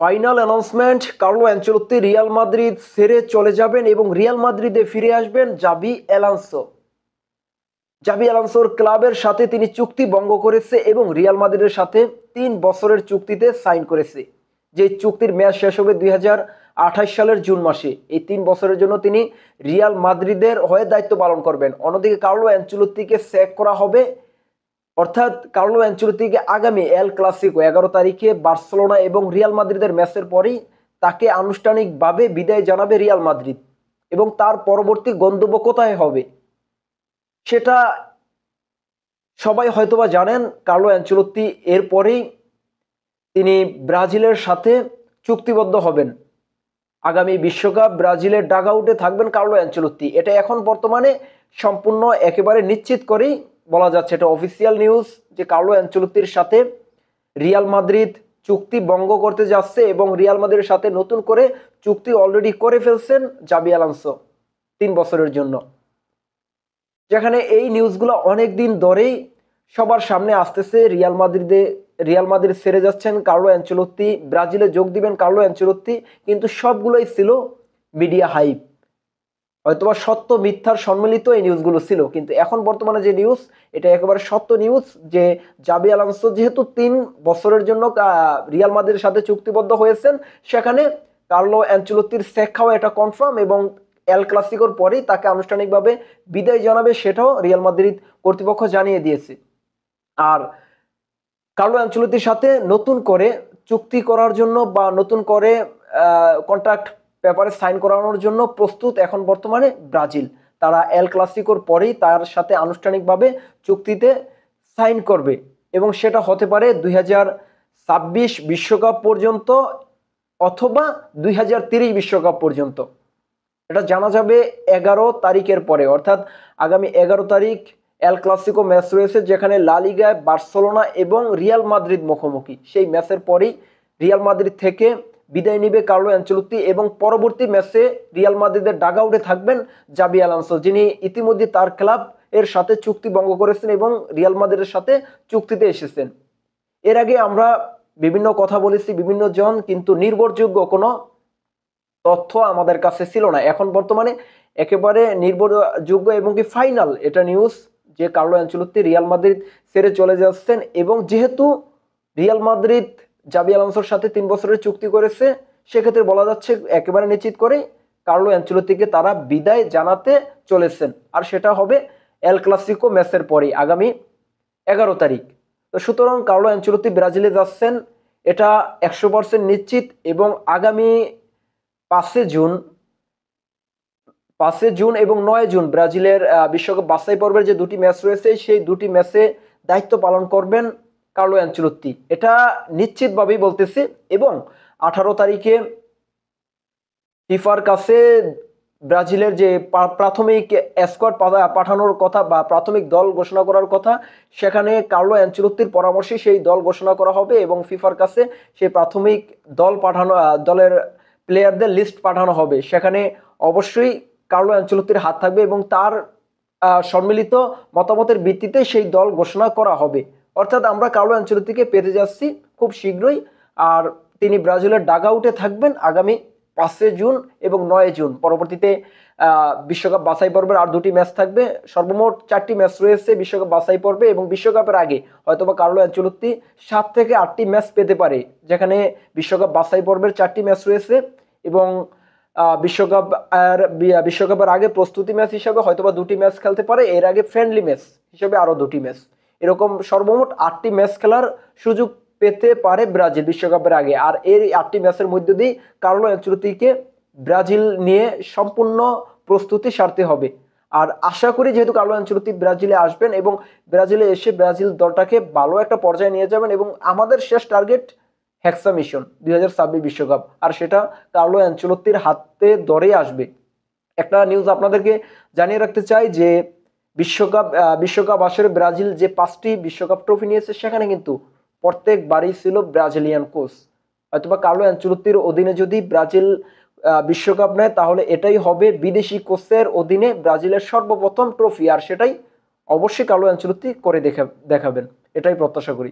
Final announcement, Carlo Ancelotti Real Madrid ছেড়ে চলে যাবেন এবং রিয়াল মাদ্রিদে ফিরে আসবেন জাবি অ্যালোনসো। জাবি অ্যালোনসোর ক্লাবের সাথে তিনি চুক্তি ভঙ্গ করেছে এবং রিয়াল মাদ্রিদের সাথে 3 বছরের চুক্তিতে সাইন করেছে, যে চুক্তির মেয়াদ শেষ হবে 2028 সালের জুন মাসে। এই 3 বছরের জন্য তিনি রিয়াল মাদ্রিদের হয়ে দায়িত্ব পালন করবেন। অন্যদিকে কার্লো অ্যানচেলত্তিকে স্যাক করা হবে, অর্থাৎ কার্লো অ্যানচেলত্তিকে আগামী এল ক্লাসিকো 11 তারিখে বার্সেলোনা এবং রিয়াল মাদ্রিদের ম্যাচের পরেই তাকে আনুষ্ঠানিকভাবে বিদায় জানাবে রিয়াল মাদ্রিদ। এবং তার পরবর্তী গন্তব্য কোথায় হবে সেটা সবাই হয়তোবা জানেন। কার্লো অ্যানচেলত্তি এরপরেই তিনি ব্রাজিলের সাথে চুক্তিবদ্ধ হবেন। আগামী বিশ্বকাপ ব্রাজিলের ডাগ আউটে থাকবেন কার্লো অ্যানচেলত্তি। এটা এখন বর্তমানে সম্পূর্ণ একেবারে নিশ্চিত করেই বলা যাচ্ছে, এটা অফিসিয়াল নিউজ, যে কার্লো অ্যানচেলত্তির সাথে রিয়াল মাদ্রিদ চুক্তি ভঙ্গ করতে যাচ্ছে এবং রিয়াল মাদ্রিদের সাথে নতুন করে চুক্তি অলরেডি করে ফেলছেন জাবি অ্যালোনসো 3 বছরের জন্য। যেখানে এই নিউজগুলো অনেক দিন ধরেই সবার সামনে আসতেছে। রিয়াল মাদ্রিদ ছেড়ে যাচ্ছেন কার্লো অ্যানচেলত্তি, ব্রাজিলে যোগ দিবেন কার্লো অ্যানচেলত্তি, কিন্তু সবগুলোই ছিল মিডিয়া হাইপ, হয়তোবা সত্য মিথ্যার সম্মিলিত এই নিউজগুলো ছিল। কিন্তু এখন বর্তমানে যে নিউজ, এটা একেবারে সত্য নিউজ, যে জাবি অ্যালোনসো যেহেতু 3 বছরের জন্য রিয়াল মাদ্রিদের সাথে চুক্তিবদ্ধ হয়েছেন, সেখানে কার্লো অ্যানচেলত্তির স্যাক খাওয়া এটা কনফার্ম এবং এল ক্লাসিকোর পরেই তাকে আনুষ্ঠানিকভাবে বিদায় জানাবে, সেটাও রিয়াল মাদ্রিদ কর্তৃপক্ষ জানিয়ে দিয়েছে। আর কার্লো অ্যানচেলত্তির সাথে নতুন করে চুক্তি করার জন্য বা নতুন করে কন্ট্রাক্ট পেপারে সাইন করানোর জন্য প্রস্তুত এখন বর্তমানে ব্রাজিল। তারা এল ক্লাসিকোর পরেই তার সাথে আনুষ্ঠানিকভাবে চুক্তিতে সাইন করবে এবং সেটা হতে পারে 2026 বিশ্বকাপ পর্যন্ত অথবা 2030 বিশ্বকাপ পর্যন্ত। এটা জানা যাবে 11 তারিখের পরে, অর্থাৎ আগামী 11 তারিখ এল ক্লাসিকো ম্যাচ রয়েছে, যেখানে লা লিগায় বার্সেলোনা এবং রিয়াল মাদ্রিদ মুখোমুখি। সেই ম্যাচের পরেই রিয়াল মাদ্রিদ থেকে বিদায় নিবে কার্লো অ্যানচেলত্তি এবং পরবর্তী ম্যাচে রিয়াল মাদ্রিদের ডাগ আউটে থাকবেন জাবি অ্যালোনসো, যিনি ইতিমধ্যে তার ক্লাব এর সাথে চুক্তি ভঙ্গ করেছেন এবং রিয়াল মাদ্রিদের সাথে চুক্তিতে এসেছেন। এর আগে আমরা বিভিন্ন কথা বলেছি বিভিন্ন জন, কিন্তু নির্ভরযোগ্য কোনো তথ্য আমাদের কাছে ছিল না। এখন বর্তমানে একেবারে নির্ভরযোগ্য এবং কি ফাইনাল এটা নিউজ, যে কার্লো অ্যানচেলত্তি রিয়াল মাদ্রিদ ছেড়ে চলে যাচ্ছেন এবং যেহেতু রিয়াল মাদ্রিদ জাবি অ্যালোনসোর সাথে 3 বছরের চুক্তি করেছে, সেক্ষেত্রে বলা যাচ্ছে একেবারে নিশ্চিত করে কার্লো অ্যানচেলত্তিকে তারা বিদায় জানাতে চলেছেন। আর সেটা হবে এল ক্লাসিকো ম্যাচের পরেই আগামী 11 তারিখ। তো সুতরাং কার্লো অ্যানচেলত্তি ব্রাজিলে যাচ্ছেন এটা 100% নিশ্চিত এবং আগামী 5 জুন এবং 9 জুন ব্রাজিলের বিশ্বকাপ বাছাই পর্বের যে 2টি ম্যাচ রয়েছে, সেই 2টি ম্যাচে দায়িত্ব পালন করবেন কার্লো অ্যানচেলত্তি, এটা নিশ্চিতভাবেই বলতেছি। এবং 18 তারিখে ফিফার কাছে ব্রাজিলের যে প্রাথমিক স্কোয়াড পাঠানোর কথা বা প্রাথমিক দল ঘোষণা করার কথা, সেখানে কার্লো অ্যানচেলত্তির পরামর্শে সেই দল ঘোষণা করা হবে এবং ফিফার কাছে সেই প্রাথমিক দলের প্লেয়ারদের লিস্ট পাঠানো হবে। সেখানে অবশ্যই কার্লো অ্যানচেলত্তির হাত থাকবে এবং তার সম্মিলিত মতামতের ভিত্তিতে সেই দল ঘোষণা করা হবে। অর্থাৎ আমরা কার্লো অ্যানচেলত্তিকে পেতে যাচ্ছি খুব শীঘ্রই। আর তিনি ব্রাজিলের ডাগ আউটে থাকবেন আগামী 5 জুন এবং 9 জুন। পরবর্তীতে বিশ্বকাপ বাছাই পর্বের আর 2টি ম্যাচ থাকবে, সর্বমোট 4টি ম্যাচ রয়েছে বিশ্বকাপ বাছাই পর্বে এবং বিশ্বকাপের আগে হয়তোবা কার্লো অ্যানচেলত্তি 7 থেকে 8টি ম্যাচ পেতে পারে, যেখানে বিশ্বকাপ বাছাই পর্বের 4টি ম্যাচ রয়েছে এবং বিশ্বকাপের আগে প্রস্তুতি ম্যাচ হিসাবে হয়তোবা 2টি ম্যাচ খেলতে পারে, এর আগে ফ্রেন্ডলি ম্যাচ হিসেবে আরো 2টি ম্যাচ, এরকম সর্বমোট 8টি ম্যাচ খেলার সুযোগ পেতে পারে ব্রাজিল বিশ্বকাপের আগে। আর এই 8টি ম্যাচের মধ্যে দিয়ে কার্লো অ্যানচেলত্তিকে ব্রাজিল নিয়ে সম্পূর্ণ প্রস্তুতি সারতে হবে। আর আশা করি যেহেতু কার্লো অ্যানচেলত্তি ব্রাজিলে আসবেন এবং ব্রাজিলে এসে ব্রাজিল দলটাকে ভালো একটা পর্যায়ে নিয়ে যাবেন এবং আমাদের শেষ টার্গেট হেক্সা মিশন 2026 বিশ্বকাপ, আর সেটা কার্লো অ্যানচেলত্তির হাতে আসবে। একটা নিউজ আপনাদেরকে জানিয়ে রাখতে চাই যে বিশ্বকাপ আসরে ব্রাজিল যে 5টি বিশ্বকাপ ট্রফি নিয়েছে, সেখানে কিন্তু প্রত্যেকবারই ছিল ব্রাজিলিয়ান কোচ। হয়তোবা কার্লো অ্যানচেলত্তির অধীনে যদি ব্রাজিল বিশ্বকাপ নেয়, তাহলে এটাই হবে বিদেশি কোচের অধীনে ব্রাজিলের সর্বপ্রথম ট্রফি, আর সেটাই অবশ্যই কার্লো অ্যানচেলত্তি করে দেখাবেন, এটাই প্রত্যাশা করি।